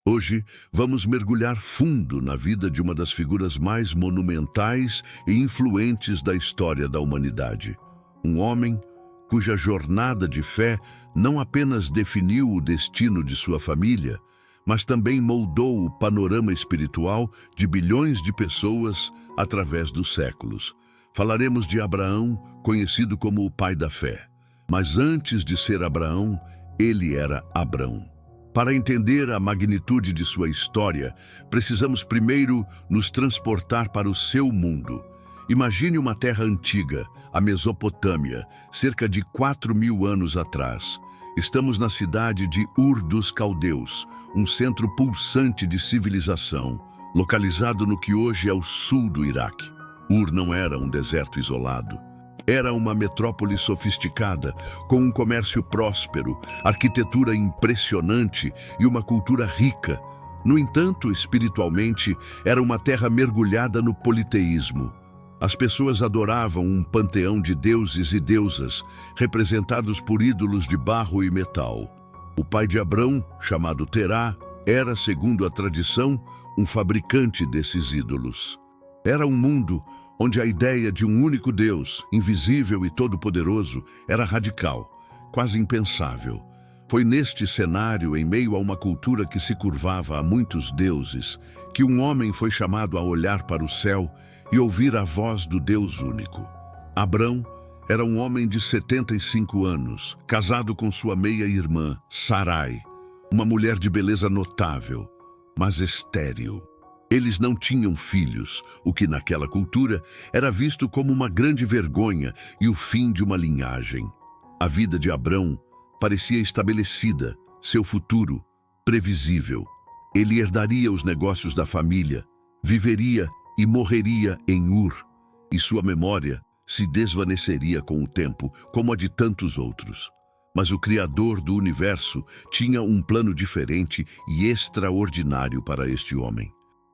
Hoje, vamos mergulhar fundo na vida de uma das figuras mais monumentais e influentes da história da humanidade. Um homem cuja jornada de fé não apenas definiu o destino de sua família, mas também moldou o panorama espiritual de bilhões de pessoas através dos séculos. Falaremos de Abraão, conhecido como o pai da fé. Mas antes de ser Abraão, ele era Abrão. Para entender a magnitude de sua história, precisamos primeiro nos transportar para o seu mundo. Imagine uma terra antiga, a Mesopotâmia, cerca de 4.000 anos atrás. Estamos na cidade de Ur dos Caldeus, um centro pulsante de civilização, localizado no que hoje é o sul do Iraque. Ur não era um deserto isolado. Era uma metrópole sofisticada, com um comércio próspero, arquitetura impressionante e uma cultura rica. No entanto, espiritualmente, era uma terra mergulhada no politeísmo. As pessoas adoravam um panteão de deuses e deusas, representados por ídolos de barro e metal. O pai de Abrão, chamado Terá, era, segundo a tradição, um fabricante desses ídolos. Era um mundo onde a ideia de um único Deus, invisível e todo-poderoso, era radical, quase impensável. Foi neste cenário, em meio a uma cultura que se curvava a muitos deuses, que um homem foi chamado a olhar para o céu e ouvir a voz do Deus único. Abrão era um homem de 75 anos, casado com sua meia-irmã, Sarai, uma mulher de beleza notável, mas estéril. Eles não tinham filhos, o que naquela cultura era visto como uma grande vergonha e o fim de uma linhagem. A vida de Abrão parecia estabelecida, seu futuro previsível. Ele herdaria os negócios da família, viveria e morreria em Ur, e sua memória se desvaneceria com o tempo, como a de tantos outros. Mas o Criador do universo tinha um plano diferente e extraordinário para este homem.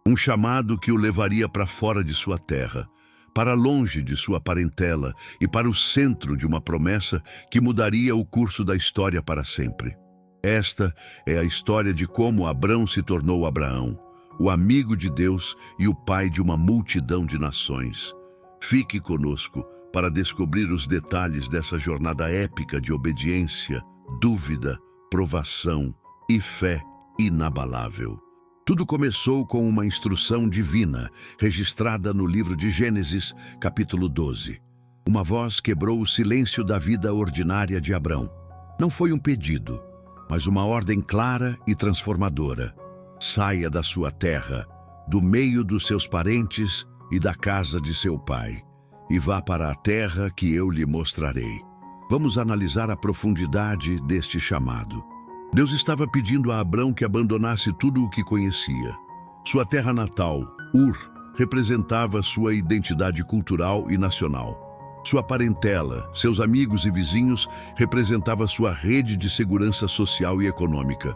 Um chamado que o levaria para fora de sua terra, para longe de sua parentela e para o centro de uma promessa que mudaria o curso da história para sempre. Esta é a história de como Abrão se tornou Abraão, o amigo de Deus e o pai de uma multidão de nações. Fique conosco para descobrir os detalhes dessa jornada épica de obediência, dúvida, provação e fé inabalável. Tudo começou com uma instrução divina, registrada no livro de Gênesis, capítulo 12. Uma voz quebrou o silêncio da vida ordinária de Abrão. Não foi um pedido, mas uma ordem clara e transformadora. Saia da sua terra, do meio dos seus parentes e da casa de seu pai, e vá para a terra que eu lhe mostrarei. Vamos analisar a profundidade deste chamado. Deus estava pedindo a Abrão que abandonasse tudo o que conhecia. Sua terra natal, Ur, representava sua identidade cultural e nacional. Sua parentela, seus amigos e vizinhos, representava sua rede de segurança social e econômica.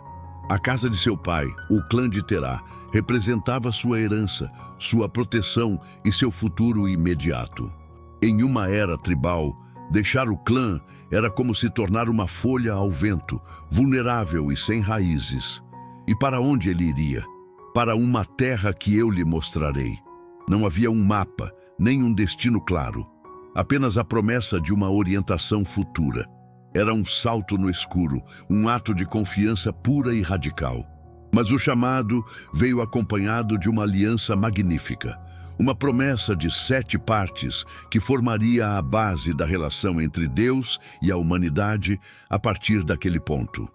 A casa de seu pai, o clã de Terá, representava sua herança, sua proteção e seu futuro imediato. Em uma era tribal, deixar o clã era como se tornar uma folha ao vento, vulnerável e sem raízes. E para onde ele iria? Para uma terra que eu lhe mostrarei. Não havia um mapa, nem um destino claro. Apenas a promessa de uma orientação futura. Era um salto no escuro, um ato de confiança pura e radical. Mas o chamado veio acompanhado de uma aliança magnífica. Uma promessa de 7 partes que formaria a base da relação entre Deus e a humanidade a partir daquele ponto.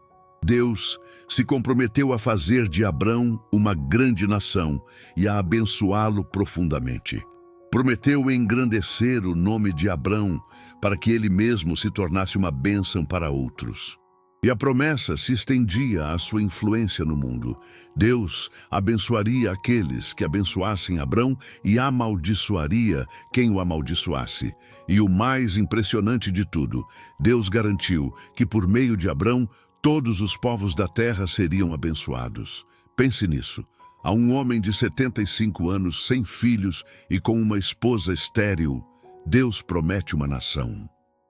Deus se comprometeu a fazer de Abrão uma grande nação e a abençoá-lo profundamente. Prometeu engrandecer o nome de Abrão para que ele mesmo se tornasse uma bênção para outros. E a promessa se estendia à sua influência no mundo. Deus abençoaria aqueles que abençoassem Abrão e amaldiçoaria quem o amaldiçoasse. E o mais impressionante de tudo, Deus garantiu que por meio de Abrão, todos os povos da terra seriam abençoados. Pense nisso. A um homem de 75 anos, sem filhos e com uma esposa estéril, Deus promete uma nação.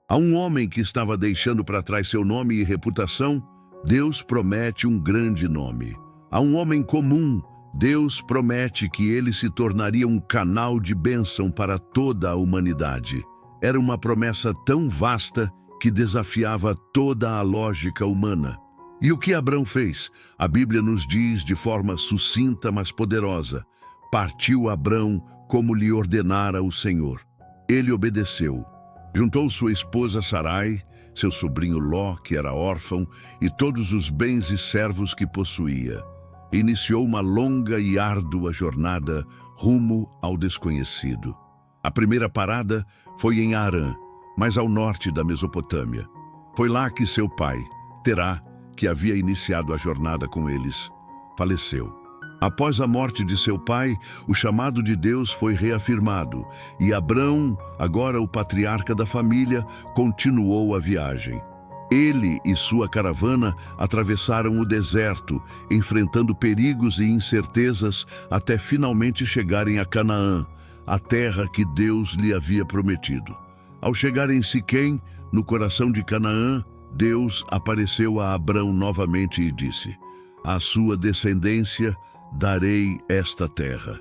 A um homem que estava deixando para trás seu nome e reputação, Deus promete um grande nome. A um homem comum, Deus promete que ele se tornaria um canal de bênção para toda a humanidade. Era uma promessa tão vasta que desafiava toda a lógica humana. E o que Abrão fez? A Bíblia nos diz de forma sucinta, mas poderosa: partiu Abrão como lhe ordenara o Senhor. Ele obedeceu. Juntou sua esposa Sarai, seu sobrinho Ló, que era órfão, e todos os bens e servos que possuía. Iniciou uma longa e árdua jornada rumo ao desconhecido. A primeira parada foi em Harã, mais ao norte da Mesopotâmia. Foi lá que seu pai, Terá, que havia iniciado a jornada com eles, faleceu. Após a morte de seu pai, o chamado de Deus foi reafirmado, e Abrão, agora o patriarca da família, continuou a viagem. Ele e sua caravana atravessaram o deserto, enfrentando perigos e incertezas até finalmente chegarem a Canaã, a terra que Deus lhe havia prometido. Ao chegarem em Siquém, no coração de Canaã, Deus apareceu a Abrão novamente e disse: à sua descendência darei esta terra.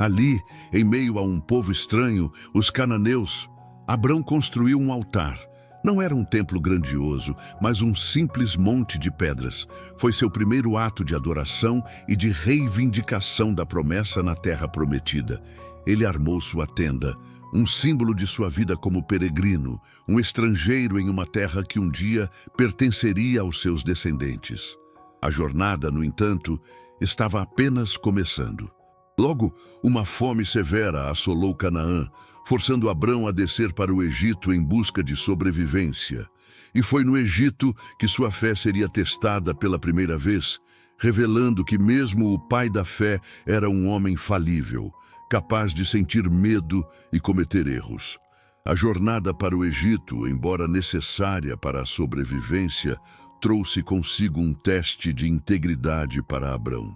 Ali, em meio a um povo estranho, os cananeus, Abrão construiu um altar. Não era um templo grandioso, mas um simples monte de pedras. Foi seu primeiro ato de adoração e de reivindicação da promessa na terra prometida. Ele armou sua tenda, um símbolo de sua vida como peregrino, um estrangeiro em uma terra que um dia pertenceria aos seus descendentes. A jornada, no entanto, estava apenas começando. Logo, uma fome severa assolou Canaã, forçando Abrão a descer para o Egito em busca de sobrevivência. E foi no Egito que sua fé seria testada pela primeira vez, revelando que mesmo o pai da fé era um homem falível, capaz de sentir medo e cometer erros. A jornada para o Egito, embora necessária para a sobrevivência, trouxe consigo um teste de integridade para Abrão.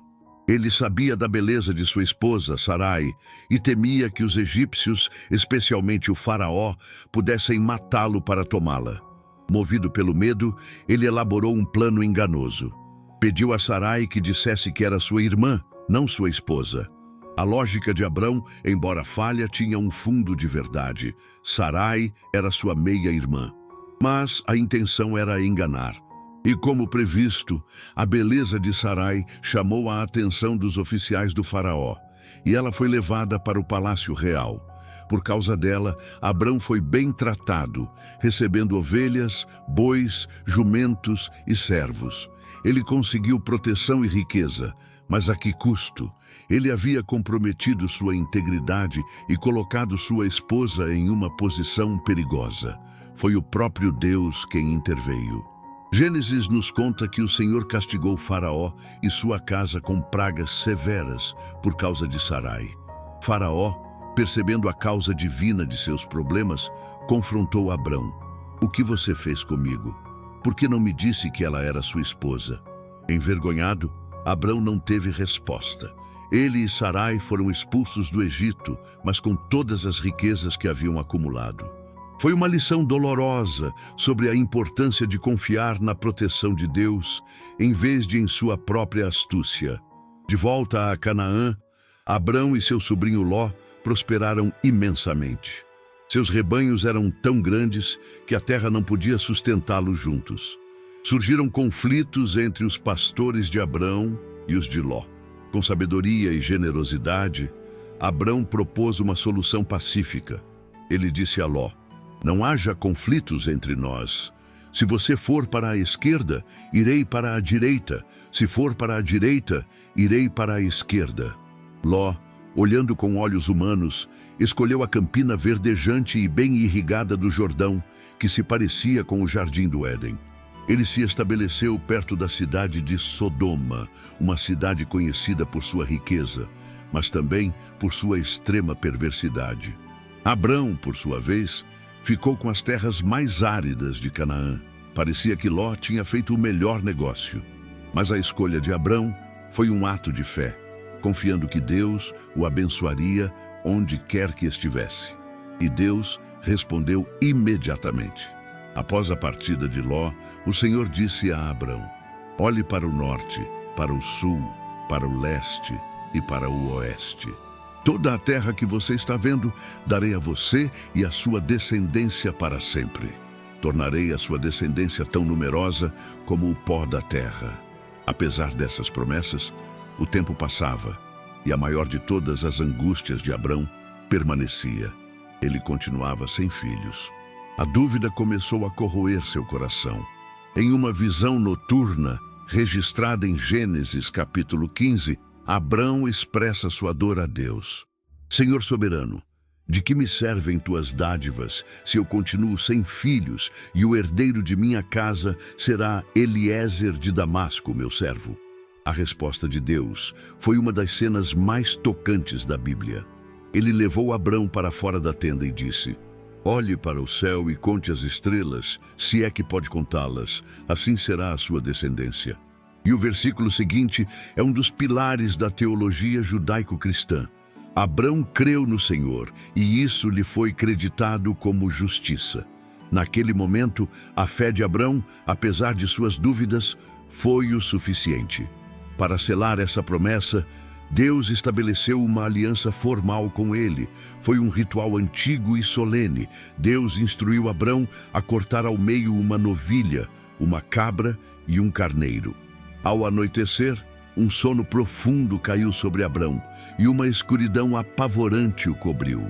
Ele sabia da beleza de sua esposa, Sarai, e temia que os egípcios, especialmente o faraó, pudessem matá-lo para tomá-la. Movido pelo medo, ele elaborou um plano enganoso. Pediu a Sarai que dissesse que era sua irmã, não sua esposa. A lógica de Abrão, embora falha, tinha um fundo de verdade. Sarai era sua meia-irmã. Mas a intenção era enganar. E como previsto, a beleza de Sarai chamou a atenção dos oficiais do faraó, e ela foi levada para o palácio real. Por causa dela, Abrão foi bem tratado, recebendo ovelhas, bois, jumentos e servos. Ele conseguiu proteção e riqueza, mas a que custo? Ele havia comprometido sua integridade e colocado sua esposa em uma posição perigosa. Foi o próprio Deus quem interveio. Gênesis nos conta que o Senhor castigou Faraó e sua casa com pragas severas por causa de Sarai. Faraó, percebendo a causa divina de seus problemas, confrontou Abrão. O que você fez comigo? Por que não me disse que ela era sua esposa? Envergonhado, Abrão não teve resposta. Ele e Sarai foram expulsos do Egito, mas com todas as riquezas que haviam acumulado. Foi uma lição dolorosa sobre a importância de confiar na proteção de Deus, em vez de em sua própria astúcia. De volta a Canaã, Abrão e seu sobrinho Ló prosperaram imensamente. Seus rebanhos eram tão grandes que a terra não podia sustentá-los juntos. Surgiram conflitos entre os pastores de Abrão e os de Ló. Com sabedoria e generosidade, Abrão propôs uma solução pacífica. Ele disse a Ló: não haja conflitos entre nós. Se você for para a esquerda, irei para a direita. Se for para a direita, irei para a esquerda. Ló, olhando com olhos humanos, escolheu a campina verdejante e bem irrigada do Jordão, que se parecia com o jardim do Éden. Ele se estabeleceu perto da cidade de Sodoma, uma cidade conhecida por sua riqueza, mas também por sua extrema perversidade. Abrão, por sua vez, ficou com as terras mais áridas de Canaã. Parecia que Ló tinha feito o melhor negócio. Mas a escolha de Abrão foi um ato de fé, confiando que Deus o abençoaria onde quer que estivesse. E Deus respondeu imediatamente. Após a partida de Ló, o Senhor disse a Abrão: olhe para o norte, para o sul, para o leste e para o oeste. Toda a terra que você está vendo, darei a você e a sua descendência para sempre. Tornarei a sua descendência tão numerosa como o pó da terra. Apesar dessas promessas, o tempo passava, e a maior de todas as angústias de Abrão permanecia. Ele continuava sem filhos. A dúvida começou a corroer seu coração. Em uma visão noturna, registrada em Gênesis capítulo 15, Abrão expressa sua dor a Deus. Senhor soberano, de que me servem tuas dádivas se eu continuo sem filhos e o herdeiro de minha casa será Eliezer de Damasco, meu servo? A resposta de Deus foi uma das cenas mais tocantes da Bíblia. Ele levou Abrão para fora da tenda e disse: olhe para o céu e conte as estrelas, se é que pode contá-las, assim será a sua descendência. E o versículo seguinte é um dos pilares da teologia judaico-cristã. Abrão creu no Senhor, e isso lhe foi creditado como justiça. Naquele momento, a fé de Abrão, apesar de suas dúvidas, foi o suficiente. Para selar essa promessa, Deus estabeleceu uma aliança formal com ele. Foi um ritual antigo e solene. Deus instruiu Abrão a cortar ao meio uma novilha, uma cabra e um carneiro. Ao anoitecer, um sono profundo caiu sobre Abrão e uma escuridão apavorante o cobriu.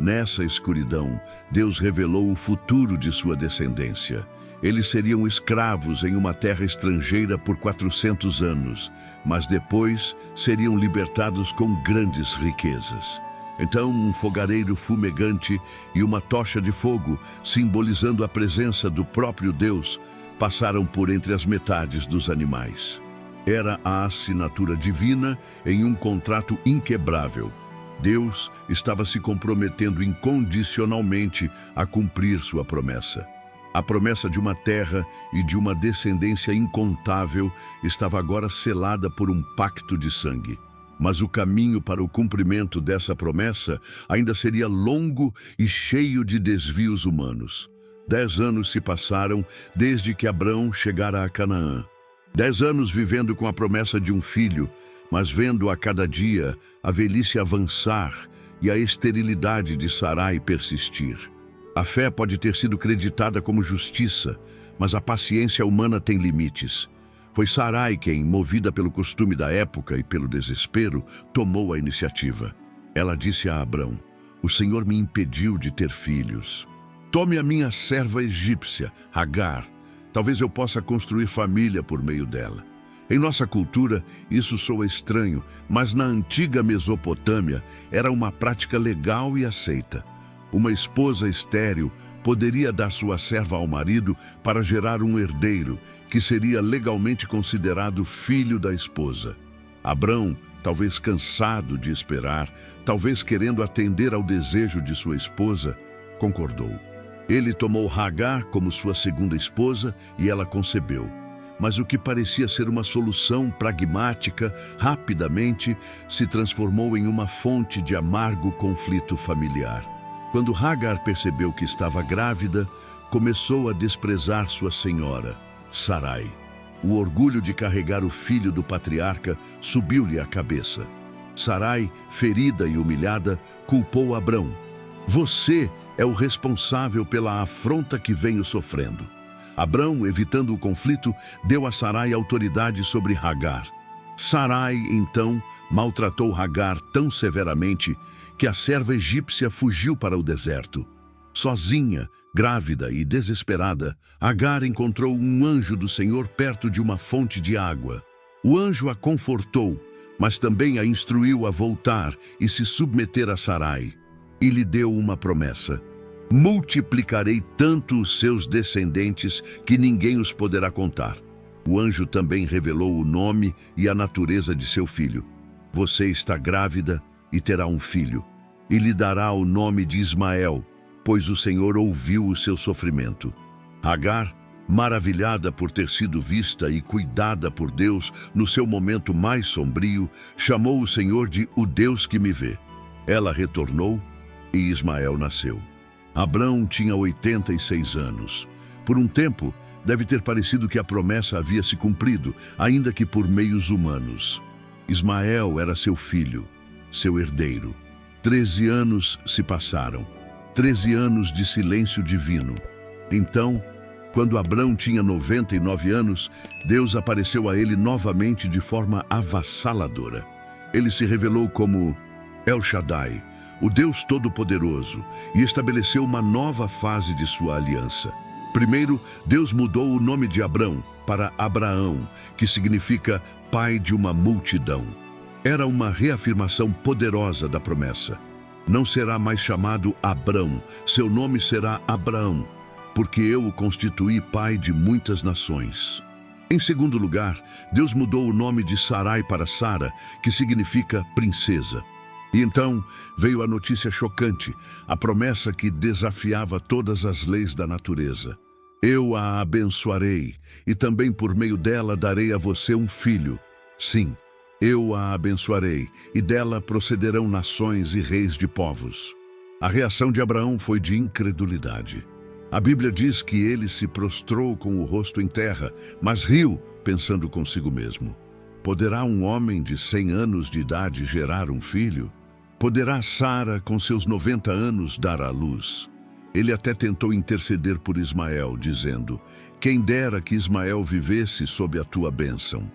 Nessa escuridão, Deus revelou o futuro de sua descendência. Eles seriam escravos em uma terra estrangeira por 400 anos, mas depois seriam libertados com grandes riquezas. Então, um fogareiro fumegante e uma tocha de fogo, simbolizando a presença do próprio Deus, passaram por entre as metades dos animais. Era a assinatura divina em um contrato inquebrável. Deus estava se comprometendo incondicionalmente a cumprir sua promessa. A promessa de uma terra e de uma descendência incontável estava agora selada por um pacto de sangue. Mas o caminho para o cumprimento dessa promessa ainda seria longo e cheio de desvios humanos. 10 anos se passaram desde que Abrão chegara a Canaã. 10 anos vivendo com a promessa de um filho, mas vendo a cada dia a velhice avançar e a esterilidade de Sarai persistir. A fé pode ter sido creditada como justiça, mas a paciência humana tem limites. Foi Sarai quem, movida pelo costume da época e pelo desespero, tomou a iniciativa. Ela disse a Abrão: o Senhor me impediu de ter filhos. Tome a minha serva egípcia, Agar. Talvez eu possa construir família por meio dela. Em nossa cultura, isso soa estranho, mas na antiga Mesopotâmia era uma prática legal e aceita. Uma esposa estéril poderia dar sua serva ao marido para gerar um herdeiro, que seria legalmente considerado filho da esposa. Abrão, talvez cansado de esperar, talvez querendo atender ao desejo de sua esposa, concordou. Ele tomou Agar como sua segunda esposa e ela concebeu. Mas o que parecia ser uma solução pragmática, rapidamente se transformou em uma fonte de amargo conflito familiar. Quando Agar percebeu que estava grávida, começou a desprezar sua senhora, Sarai. O orgulho de carregar o filho do patriarca subiu-lhe à cabeça. Sarai, ferida e humilhada, culpou Abrão. Você é o responsável pela afronta que venho sofrendo. Abrão, evitando o conflito, deu a Sarai autoridade sobre Agar. Sarai, então, maltratou Agar tão severamente que a serva egípcia fugiu para o deserto. Sozinha, grávida e desesperada, Agar encontrou um anjo do Senhor perto de uma fonte de água. O anjo a confortou, mas também a instruiu a voltar e se submeter a Sarai. E lhe deu uma promessa: multiplicarei tanto os seus descendentes que ninguém os poderá contar. O anjo também revelou o nome e a natureza de seu filho. Você está grávida e terá um filho, e lhe dará o nome de Ismael, pois o Senhor ouviu o seu sofrimento. Agar, maravilhada por ter sido vista e cuidada por Deus no seu momento mais sombrio, chamou o Senhor de o Deus que me vê. Ela retornou e Ismael nasceu. Abrão tinha 86 anos. Por um tempo, deve ter parecido que a promessa havia se cumprido, ainda que por meios humanos. Ismael era seu filho, seu herdeiro. 13 anos se passaram, 13 anos de silêncio divino. Então, quando Abrão tinha 99 anos, Deus apareceu a ele novamente de forma avassaladora. Ele se revelou como El Shaddai, o Deus Todo-Poderoso, e estabeleceu uma nova fase de sua aliança. Primeiro, Deus mudou o nome de Abrão para Abraão, que significa pai de uma multidão. Era uma reafirmação poderosa da promessa. Não será mais chamado Abrão, seu nome será Abraão, porque eu o constituí pai de muitas nações. Em segundo lugar, Deus mudou o nome de Sarai para Sara, que significa princesa. E então veio a notícia chocante, a promessa que desafiava todas as leis da natureza. Eu a abençoarei, e também por meio dela darei a você um filho. Sim, eu a abençoarei, e dela procederão nações e reis de povos. A reação de Abraão foi de incredulidade. A Bíblia diz que ele se prostrou com o rosto em terra, mas riu, pensando consigo mesmo. Poderá um homem de 100 anos de idade gerar um filho? Poderá Sara, com seus 90 anos, dar à luz? Ele até tentou interceder por Ismael, dizendo: quem dera que Ismael vivesse sob a tua bênção.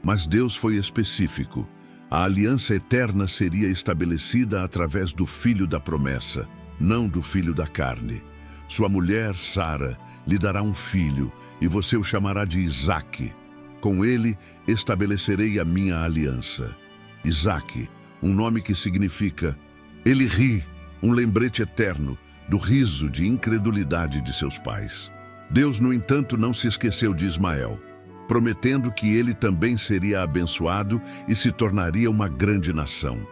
Mas Deus foi específico. A aliança eterna seria estabelecida através do filho da promessa, não do filho da carne. Sua mulher, Sara, lhe dará um filho, e você o chamará de Isaque. Com ele estabelecerei a minha aliança. Isaque, um nome que significa ele ri, um lembrete eterno do riso de incredulidade de seus pais. Deus, no entanto, não se esqueceu de Ismael, prometendo que ele também seria abençoado e se tornaria uma grande nação.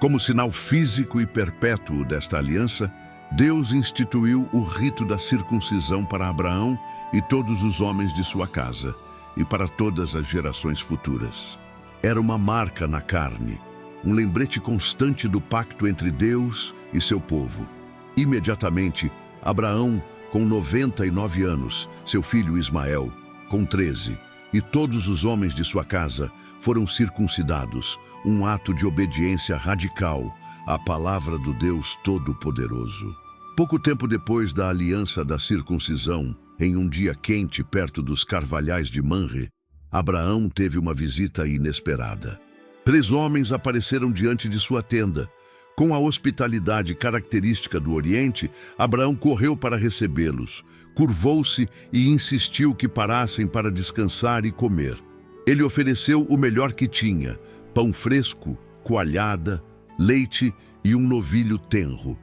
Como sinal físico e perpétuo desta aliança, Deus instituiu o rito da circuncisão para Abraão e todos os homens de sua casa, e para todas as gerações futuras. Era uma marca na carne, um lembrete constante do pacto entre Deus e seu povo. Imediatamente, Abraão, com 99 anos, seu filho Ismael, com 13, e todos os homens de sua casa foram circuncidados, um ato de obediência radical à palavra do Deus Todo-Poderoso. Pouco tempo depois da aliança da circuncisão, em um dia quente perto dos carvalhais de Manre, Abraão teve uma visita inesperada. 3 homens apareceram diante de sua tenda. Com a hospitalidade característica do Oriente, Abraão correu para recebê-los, curvou-se e insistiu que parassem para descansar e comer. Ele ofereceu o melhor que tinha: pão fresco, coalhada, leite e um novilho tenro.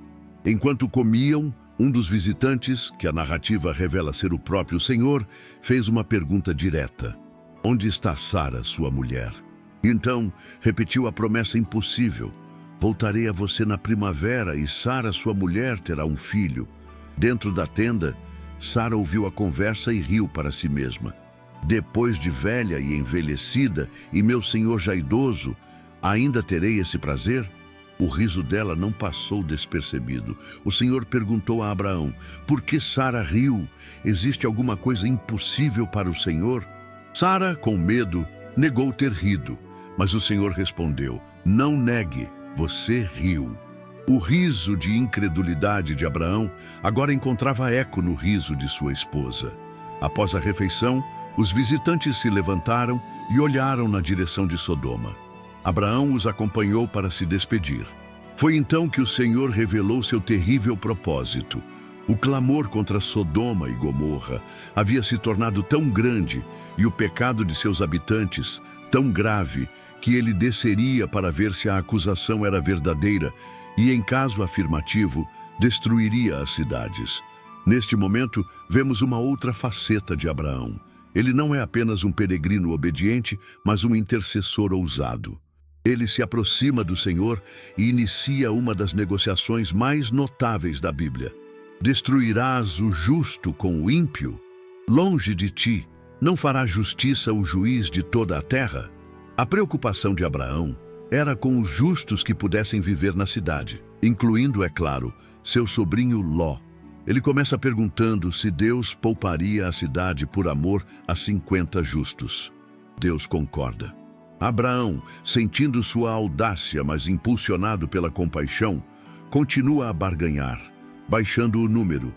Enquanto comiam, um dos visitantes, que a narrativa revela ser o próprio Senhor, fez uma pergunta direta: onde está Sara, sua mulher? Então, repetiu a promessa impossível: voltarei a você na primavera e Sara, sua mulher, terá um filho. Dentro da tenda, Sara ouviu a conversa e riu para si mesma. Depois de velha e envelhecida, e meu senhor já idoso, ainda terei esse prazer? O riso dela não passou despercebido. O Senhor perguntou a Abraão: por que Sara riu? Existe alguma coisa impossível para o Senhor? Sara, com medo, negou ter rido. Mas o Senhor respondeu: não negue, você riu. O riso de incredulidade de Abraão agora encontrava eco no riso de sua esposa. Após a refeição, os visitantes se levantaram e olharam na direção de Sodoma. Abraão os acompanhou para se despedir. Foi então que o Senhor revelou seu terrível propósito. O clamor contra Sodoma e Gomorra havia se tornado tão grande e o pecado de seus habitantes tão grave que ele desceria para ver se a acusação era verdadeira e, em caso afirmativo, destruiria as cidades. Neste momento, vemos uma outra faceta de Abraão. Ele não é apenas um peregrino obediente, mas um intercessor ousado. Ele se aproxima do Senhor e inicia uma das negociações mais notáveis da Bíblia. Destruirás o justo com o ímpio? Longe de ti, não fará justiça o juiz de toda a terra? A preocupação de Abraão era com os justos que pudessem viver na cidade, incluindo, é claro, seu sobrinho Ló. Ele começa perguntando se Deus pouparia a cidade por amor a 50 justos. Deus concorda. Abraão, sentindo sua audácia, mas impulsionado pela compaixão, continua a barganhar, baixando o número.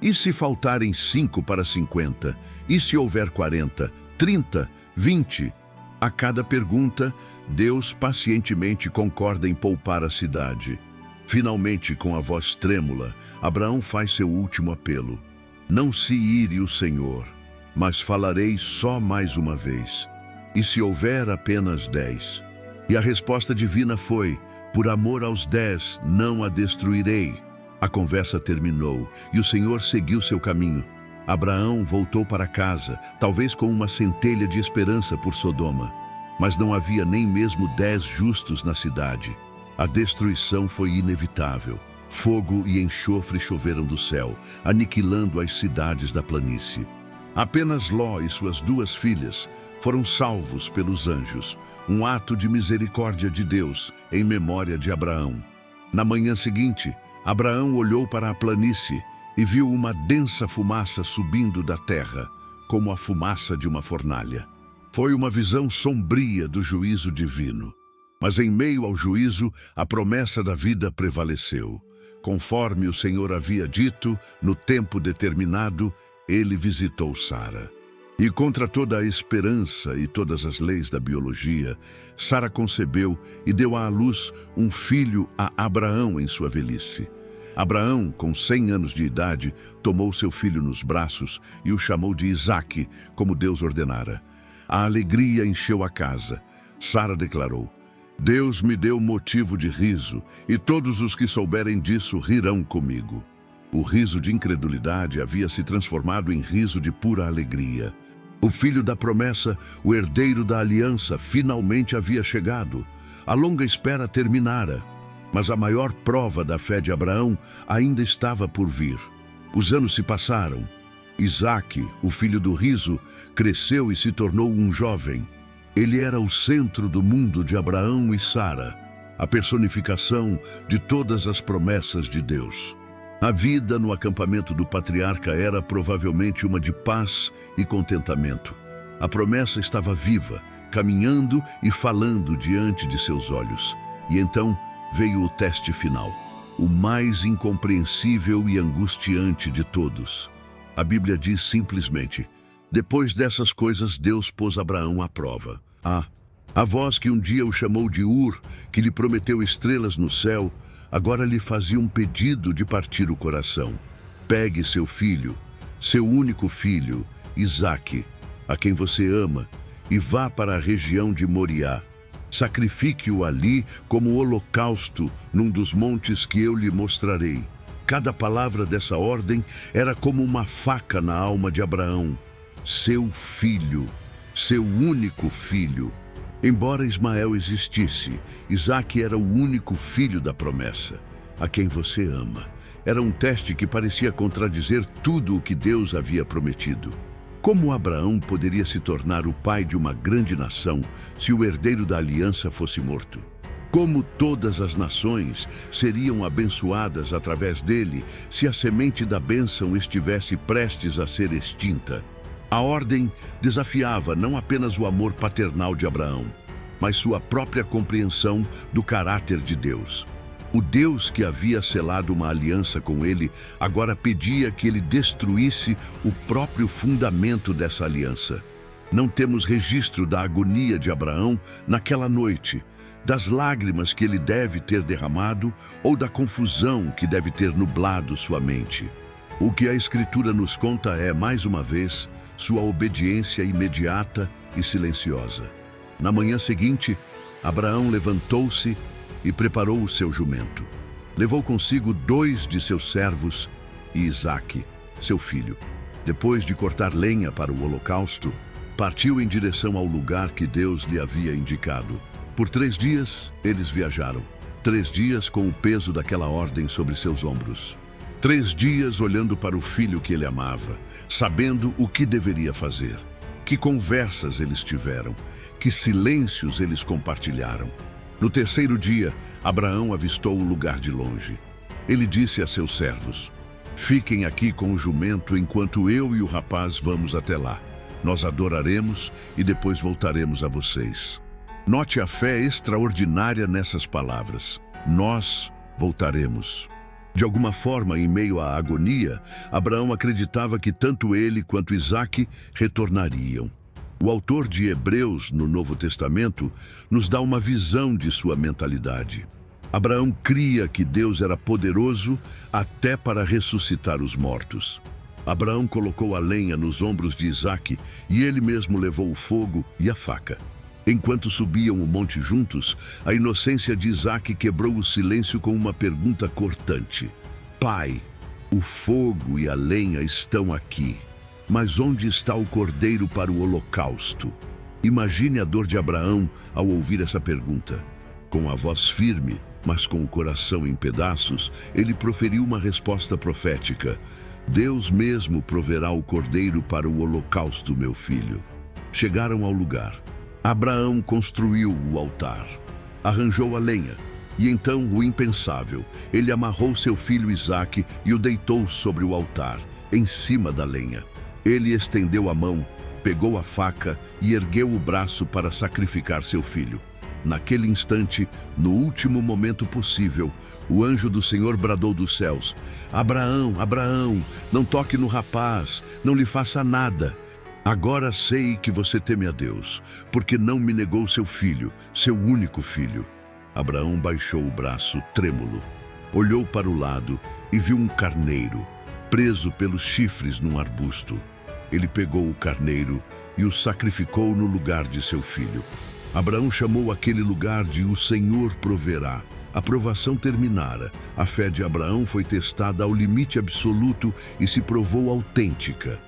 E se faltarem 5 para 50? E se houver 40, 30, 20? A cada pergunta, Deus pacientemente concorda em poupar a cidade. Finalmente, com a voz trêmula, Abraão faz seu último apelo. Não se ire o Senhor, mas falarei só mais uma vez. E se houver apenas 10? E a resposta divina foi: por amor aos 10, não a destruirei. A conversa terminou e o Senhor seguiu seu caminho. Abraão voltou para casa, talvez com uma centelha de esperança por Sodoma. Mas não havia nem mesmo 10 justos na cidade. A destruição foi inevitável. Fogo e enxofre choveram do céu, aniquilando as cidades da planície. Apenas Ló e suas 2 filhas foram salvos pelos anjos, um ato de misericórdia de Deus em memória de Abraão. Na manhã seguinte, Abraão olhou para a planície e viu uma densa fumaça subindo da terra, como a fumaça de uma fornalha. Foi uma visão sombria do juízo divino. Mas em meio ao juízo, a promessa da vida prevaleceu. Conforme o Senhor havia dito, no tempo determinado, ele visitou Sara. E contra toda a esperança e todas as leis da biologia, Sara concebeu e deu à luz um filho a Abraão em sua velhice. Abraão, com 100 anos de idade, tomou seu filho nos braços e o chamou de Isaque, como Deus ordenara. A alegria encheu a casa. Sara declarou: Deus me deu motivo de riso, e todos os que souberem disso rirão comigo. O riso de incredulidade havia se transformado em riso de pura alegria. O filho da promessa, o herdeiro da aliança, finalmente havia chegado. A longa espera terminara, mas a maior prova da fé de Abraão ainda estava por vir. Os anos se passaram. Isaque, o filho do riso, cresceu e se tornou um jovem. Ele era o centro do mundo de Abraão e Sara, a personificação de todas as promessas de Deus. A vida no acampamento do patriarca era provavelmente uma de paz e contentamento. A promessa estava viva, caminhando e falando diante de seus olhos. E então veio o teste final, o mais incompreensível e angustiante de todos. A Bíblia diz simplesmente: depois dessas coisas Deus pôs Abraão à prova. A voz que um dia o chamou de Ur, que lhe prometeu estrelas no céu, agora lhe fazia um pedido de partir o coração. Pegue seu filho, seu único filho, Isaque, a quem você ama, e vá para a região de Moriá. Sacrifique-o ali como holocausto num dos montes que eu lhe mostrarei. Cada palavra dessa ordem era como uma faca na alma de Abraão. Seu filho, seu único filho. Embora Ismael existisse, Isaque era o único filho da promessa, a quem você ama. Era um teste que parecia contradizer tudo o que Deus havia prometido. Como Abraão poderia se tornar o pai de uma grande nação se o herdeiro da aliança fosse morto? Como todas as nações seriam abençoadas através dele se a semente da bênção estivesse prestes a ser extinta? A ordem desafiava não apenas o amor paternal de Abraão, mas sua própria compreensão do caráter de Deus. O Deus que havia selado uma aliança com ele agora pedia que ele destruísse o próprio fundamento dessa aliança. Não temos registro da agonia de Abraão naquela noite, das lágrimas que ele deve ter derramado ou da confusão que deve ter nublado sua mente. O que a Escritura nos conta é, mais uma vez, sua obediência imediata e silenciosa. Na manhã seguinte, Abraão levantou-se e preparou o seu jumento. Levou consigo 2 de seus servos e Isaque, seu filho. Depois de cortar lenha para o holocausto, partiu em direção ao lugar que Deus lhe havia indicado. Por 3 dias, eles viajaram. 3 dias com o peso daquela ordem sobre seus ombros. 3 dias olhando para o filho que ele amava, sabendo o que deveria fazer. Que conversas eles tiveram, que silêncios eles compartilharam. No 3º dia, Abraão avistou o lugar de longe. Ele disse a seus servos: fiquem aqui com o jumento enquanto eu e o rapaz vamos até lá. Nós adoraremos e depois voltaremos a vocês. Note a fé extraordinária nessas palavras. Nós voltaremos. De alguma forma, em meio à agonia, Abraão acreditava que tanto ele quanto Isaque retornariam. O autor de Hebreus, no Novo Testamento, nos dá uma visão de sua mentalidade. Abraão cria que Deus era poderoso até para ressuscitar os mortos. Abraão colocou a lenha nos ombros de Isaque e ele mesmo levou o fogo e a faca. Enquanto subiam o monte juntos, a inocência de Isaque quebrou o silêncio com uma pergunta cortante. Pai, o fogo e a lenha estão aqui, mas onde está o cordeiro para o holocausto? Imagine a dor de Abraão ao ouvir essa pergunta. Com a voz firme, mas com o coração em pedaços, ele proferiu uma resposta profética. Deus mesmo proverá o cordeiro para o holocausto, meu filho. Chegaram ao lugar. Abraão construiu o altar, arranjou a lenha, e então o impensável. Ele amarrou seu filho Isaque e o deitou sobre o altar, em cima da lenha. Ele estendeu a mão, pegou a faca e ergueu o braço para sacrificar seu filho. Naquele instante, no último momento possível, o anjo do Senhor bradou dos céus: Abraão, Abraão, não toque no rapaz, não lhe faça nada. Agora sei que você teme a Deus, porque não me negou seu filho, seu único filho. Abraão baixou o braço, trêmulo. Olhou para o lado e viu um carneiro, preso pelos chifres num arbusto. Ele pegou o carneiro e o sacrificou no lugar de seu filho. Abraão chamou aquele lugar de O Senhor Proverá. A provação terminara. A fé de Abraão foi testada ao limite absoluto e se provou autêntica.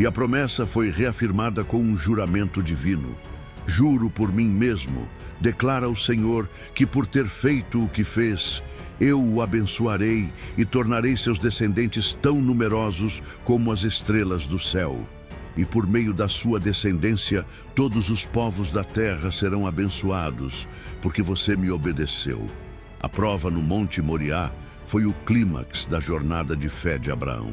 E a promessa foi reafirmada com um juramento divino. Juro por mim mesmo, declara o Senhor, que por ter feito o que fez, eu o abençoarei e tornarei seus descendentes tão numerosos como as estrelas do céu. E por meio da sua descendência, todos os povos da terra serão abençoados, porque você me obedeceu. A prova no Monte Moriá foi o clímax da jornada de fé de Abraão.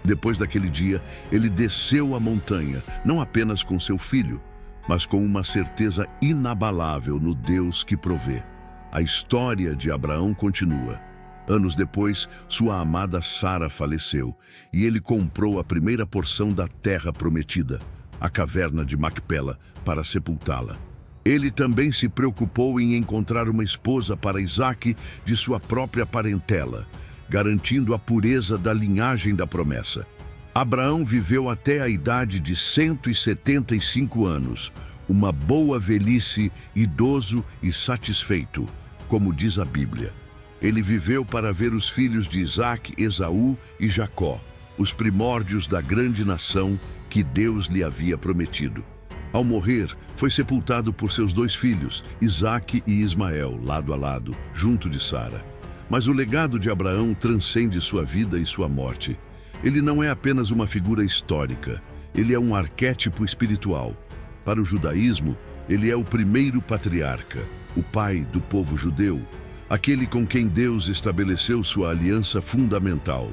Depois daquele dia, ele desceu a montanha, não apenas com seu filho, mas com uma certeza inabalável no Deus que provê. A história de Abraão continua. Anos depois, sua amada Sara faleceu e ele comprou a primeira porção da terra prometida, a caverna de Macpela, para sepultá-la. Ele também se preocupou em encontrar uma esposa para Isaque de sua própria parentela, garantindo a pureza da linhagem da promessa. Abraão viveu até a idade de 175 anos, uma boa velhice, idoso e satisfeito, como diz a Bíblia. Ele viveu para ver os filhos de Isaque, Esaú e Jacó, os primórdios da grande nação que Deus lhe havia prometido. Ao morrer, foi sepultado por seus 2 filhos, Isaque e Ismael, lado a lado, junto de Sara. Mas o legado de Abraão transcende sua vida e sua morte. Ele não é apenas uma figura histórica, ele é um arquétipo espiritual. Para o judaísmo, ele é o primeiro patriarca, o pai do povo judeu, aquele com quem Deus estabeleceu sua aliança fundamental.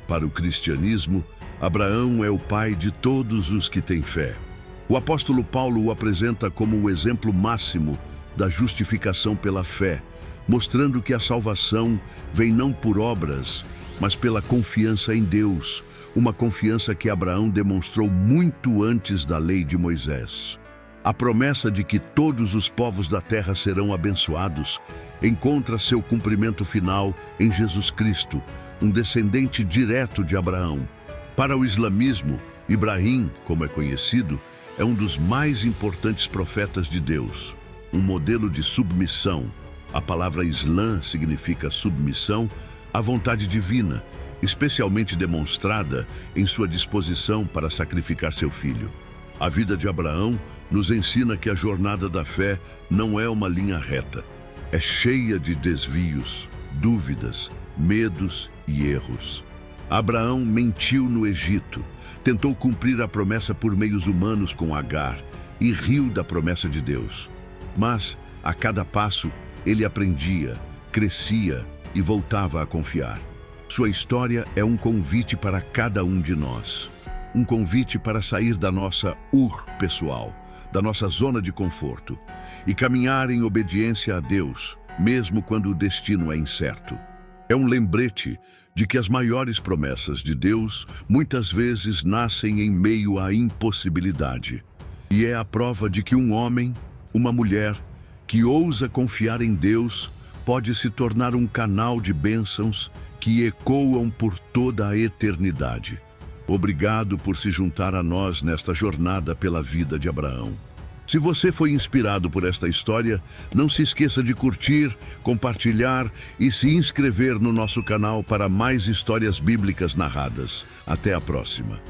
Para o cristianismo, Abraão é o pai de todos os que têm fé. O apóstolo Paulo o apresenta como o exemplo máximo da justificação pela fé, mostrando que a salvação vem não por obras, mas pela confiança em Deus, uma confiança que Abraão demonstrou muito antes da lei de Moisés. A promessa de que todos os povos da terra serão abençoados encontra seu cumprimento final em Jesus Cristo, um descendente direto de Abraão. Para o islamismo, Ibrahim, como é conhecido, é um dos mais importantes profetas de Deus, um modelo de submissão. A palavra Islã significa submissão à vontade divina, especialmente demonstrada em sua disposição para sacrificar seu filho. A vida de Abraão nos ensina que a jornada da fé não é uma linha reta. É cheia de desvios, dúvidas, medos e erros. Abraão mentiu no Egito, tentou cumprir a promessa por meios humanos com Agar e riu da promessa de Deus. Mas, a cada passo, ele aprendia, crescia e voltava a confiar. Sua história é um convite para cada um de nós. um convite para sair da nossa pessoal, da nossa zona de conforto, e caminhar em obediência a Deus, mesmo quando o destino é incerto. É um lembrete de que as maiores promessas de Deus muitas vezes nascem em meio à impossibilidade. E é a prova de que um homem, uma mulher, que ousa confiar em Deus, pode se tornar um canal de bênçãos que ecoam por toda a eternidade. Obrigado por se juntar a nós nesta jornada pela vida de Abraão. Se você foi inspirado por esta história, não se esqueça de curtir, compartilhar e se inscrever no nosso canal para mais histórias bíblicas narradas. Até a próxima.